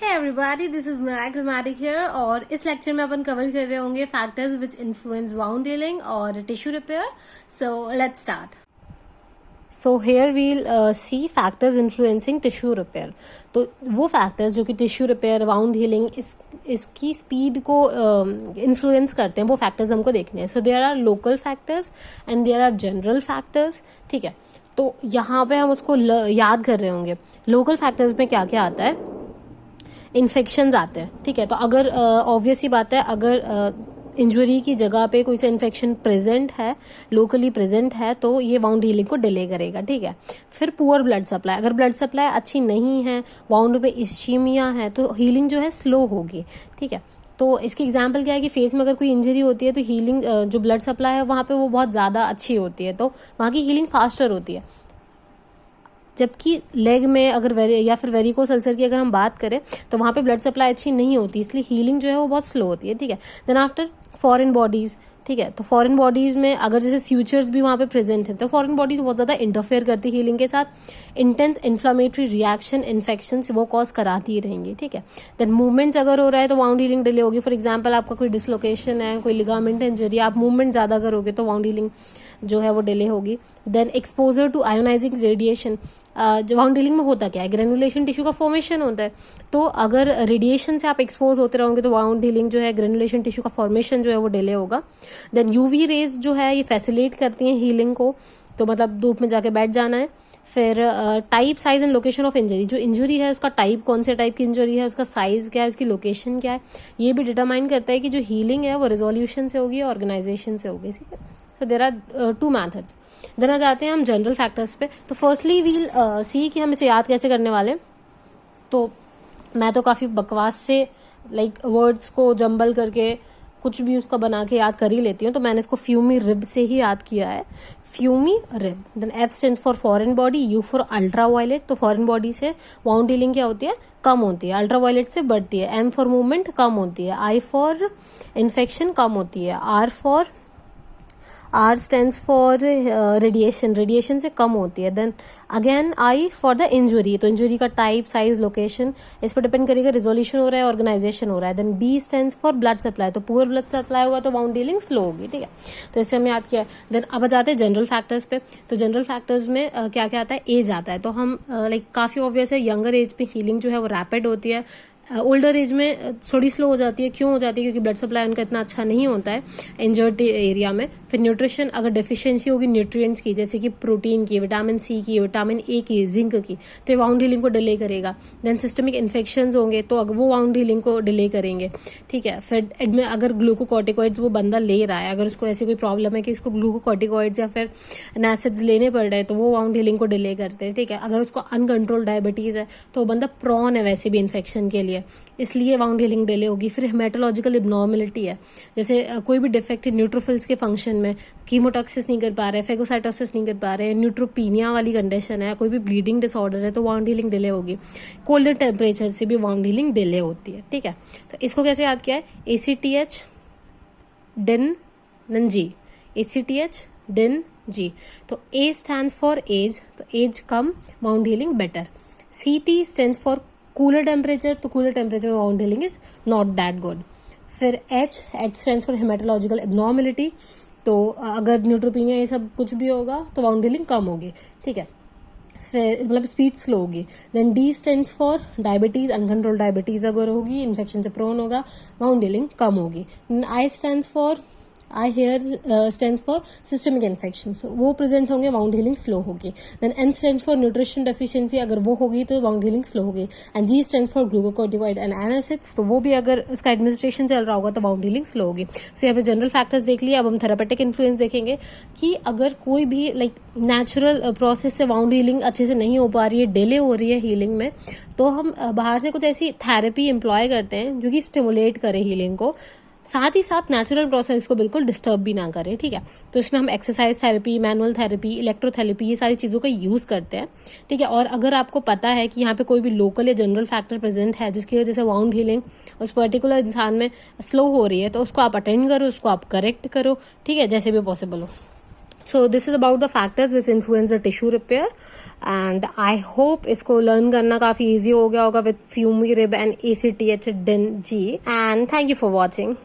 Hey everybody, this is Miracle Matic here और इस lecture में अपन कवर कर रहे होंगे factors which influence wound healing और tissue repair. So let's start. So here we'll see factors influencing tissue repair. तो वो फैक्टर्स जो कि टिश्यू रिपेयर, वाउंड हीलिंग, इसकी स्पीड को इन्फ्लुएंस करते हैं, वो फैक्टर्स हमको देखने हैं. So there are local factors and there are general factors. ठीक है, तो यहाँ पे हम उसको याद कर रहे होंगे. लोकल फैक्टर्स में क्या क्या आता है? इन्फेक्शंस आते हैं. ठीक है, तो अगर ऑब्वियस ही बात है, अगर इंजरी की जगह पे कोई सा इन्फेक्शन प्रेजेंट है, लोकली प्रेजेंट है, तो ये वाउंड हीलिंग को डिले करेगा. ठीक है, फिर पुअर ब्लड सप्लाई. अगर ब्लड सप्लाई अच्छी नहीं है, वाउंड पे इश्चीमिया है, तो हीलिंग जो है स्लो होगी. ठीक है, तो इसकी एग्जांपल क्या है कि फेस में अगर कोई इंजरी होती है तो हीलिंग, जो ब्लड सप्लाई है वहाँ पे वो बहुत ज़्यादा अच्छी होती है, तो वहाँ की हीलिंग फास्टर होती है. जबकि लेग में अगर या फिर वेरिकोस अल्सर की अगर हम बात करें तो वहाँ पे ब्लड सप्लाई अच्छी नहीं होती, इसलिए हीलिंग जो है वो बहुत स्लो होती है. ठीक है, देन आफ्टर फॉरेन बॉडीज. ठीक है, तो फॉरेन बॉडीज में अगर जैसे फ्यूचर्स भी वहाँ पे प्रेजेंट है तो फॉरेन बॉडीज बहुत ज़्यादा इंटरफेयर करती है हीलिंग के साथ. इंटेंस इन्फ्लामेटरी रिएक्शन, इन्फेक्शन वो कॉज कराती ही रहेंगी. ठीक है, देन मूवमेंट्स अगर हो रहा है तो वाउंड हीलिंग डिले होगी. फॉर एग्जाम्पल आपका कोई डिसलोकेशन है, कोई लिगामेंट इंजरी, आप मूवमेंट ज़्यादा करोगे तो वाउंड हीलिंग जो है वो डिले होगी. Then exposure to ionising radiation. जो वाउंड हीलिंग में होता क्या है, ग्रेनुलेशन टिश्यू का फॉर्मेशन होता है, तो अगर रेडिएशन से आप एक्सपोज होते रहोगे तो वाउंड हीलिंग जो है, ग्रेनुलेशन टिश्यू का फॉर्मेशन जो है वो डिले होगा. देन यूवी रेज जो है ये फैसिलिटेट करती हैं हीलिंग को, तो मतलब धूप में जाके बैठ जाना है. फिर type, size and location of injury. जो इंजरी है उसका टाइप, कौन से टाइप की इंजरी है, उसका साइज क्या है, उसकी लोकेशन क्या है, ये भी डिटरमाइन करता है कि जो हीलिंग है वो रेजोल्यूशन से होगी, ऑर्गेनाइजेशन से होगी. ठीक है, so there are two methods. Then आ जाते हैं हम जनरल फैक्टर्स पे. तो फर्स्टली वील सी कि हम इसे याद कैसे करने वाले. तो मैं तो काफ़ी बकवास से वर्ड्स को जंबल करके कुछ भी उसका बना के याद कर ही लेती हूँ, तो मैंने इसको फ्यूमी रिब से ही याद किया है. फ्यूमी रिब. Then F stands for foreign body, U for ultraviolet. तो फॉरेन बॉडी से वाउंड हीलिंग क्या होती है, कम होती है. अल्ट्रा वायलेट से बढ़ती है. एम फॉर मूवमेंट, कम होती है. आई फॉर इन्फेक्शन, कम होती है. R stands for radiation, radiation से कम होती है. Then again I for the injury. तो इंजरी का टाइप, साइज, लोकेशन इस पर डिपेंड करेगा, रिजोल्यूशन हो रहा है, ऑर्गेनाइजेशन हो रहा है. Then B stands for blood supply. तो पुअर ब्लड सप्लाई होगा तो वाउंड हीलिंग स्लो होगी. ठीक है, तो इससे हमें याद किया. देन अब आ जाते हैं जनरल फैक्टर्स पे. तो जनरल फैक्टर्स में क्या क्या आता है, एज आता है. तो हम काफ़ी ऑब्वियस है, यंगर एज पे हीलिंग जो है वो रैपिड होती है. ओल्डर एज में थोड़ी स्लो हो जाती है. क्यों हो जाती है? क्योंकि ब्लड सप्लाई उनका इतना अच्छा नहीं होता है इंजर्ड एरिया में. फिर न्यूट्रिशन, अगर डेफिशिएंसी होगी न्यूट्रिएंट्स की, जैसे कि प्रोटीन की, विटामिन सी की, विटामिन ए की, जिंक की, तो ये वाउंड हीलिंग को डिले करेगा. देन सिस्टमिक इन्फेक्शंस होंगे तो वो वाउंड हीलिंग को डिले करेंगे. ठीक है, फिर अगर ग्लूकोकॉर्टिकॉइड्स वो बंदा ले रहा है, अगर उसको ऐसी कोई प्रॉब्लम है कि इसको ग्लूकोकॉर्टिकॉइड्स या फिर एसिड्स लेने पड़ रहे हैं, तो वो वाउंड हीलिंग को डिले करते हैं. ठीक है, अगर उसको अनकंट्रोल डायबिटीज़ है तो बंदा प्रॉन है वैसे भी इन्फेक्शन के लिए, इसलिए वाउंड हीलिंग डिले होगी. फिर हेमेटोलॉजिकल एब्नॉर्मलिटी है, जैसे कोई भी डिफेक्ट है न्यूट्रोफिल्स के फंक्शन में, कीमोटॉक्सिस नहीं कर पा रहे, फेगोसाइटोसिस नहीं कर पा रहे, न्यूट्रोपीनिया वाली कंडीशन है, कोई भी ब्लीडिंग डिसऑर्डर है, तो वाउंड हीलिंग डिले होगी. कोल्ड टेम्परेचर से भी वाउंड हीलिंग डिले होती है. ठीक है, तो इसको कैसे याद किया है, ACTH din then G, ACTH din G. तो A स्टैंड्स फॉर एज, तो एज कम, wound healing better. CT stands for cooler temperature, तो कूलर टेम्परेचर में wound healing is not that good. फिर H stands for haematological abnormality. तो अगर neutropenia ये सब कुछ भी होगा तो वाउंड हीलिंग कम होगी. ठीक है, फिर मतलब स्पीड स्लो होगी. Then D stands for diabetes, uncontrol diabetes अगर होगी, इन्फेक्शन से प्रोन होगा, वाउंड हीलिंग कम होगी. I stands for, I here stands for systemic infection, वो प्रेजेंट होंगे, वाउंड हीलिंग स्लो होगी. Then N stands for nutrition deficiency, अगर वो होगी तो वाउंड हीलिंग स्लो होगी. And G stands for glucocorticoid and antacids, तो वो भी अगर उसका एडमिनिस्ट्रेशन चल रहा होगा तो वाउंड हीलिंग स्लो होगी. सो यहाँ पे जनरल फैक्टर्स देख लिया. अब हम थेरापेटिक इन्फ्लुएंस देखेंगे कि अगर कोई भी नेचुरल प्रोसेस से वाउंड हीलिंग अच्छे से नहीं हो पा रही है, डिले हो रही है हीलिंग में, तो हम बाहर से कुछ ऐसी थेरेपी एम्प्लॉय करते हैं जो कि स्टिमुलेट करे हीलिंग को, साथ ही साथ नेचुरल प्रोसेस को बिल्कुल डिस्टर्ब भी ना करें. ठीक है, तो इसमें हम exercise therapy, manual therapy, electrotherapy, ये सारी चीज़ों का यूज़ करते हैं. ठीक है, और अगर आपको पता है कि यहाँ पे कोई भी लोकल या जनरल फैक्टर प्रेजेंट है जिसकी वजह से वाउंड हीलिंग उस पर्टिकुलर इंसान में स्लो हो रही है, तो उसको आप अटेंड करो, उसको आप करेक्ट करो. ठीक है, जैसे भी पॉसिबल हो. So this is about the factors which influence the tissue repair and I hope इसको लर्न करना काफी ईजी हो गया होगा विथ फ्यूमी रिब and ACTH DIN G and thank you for watching.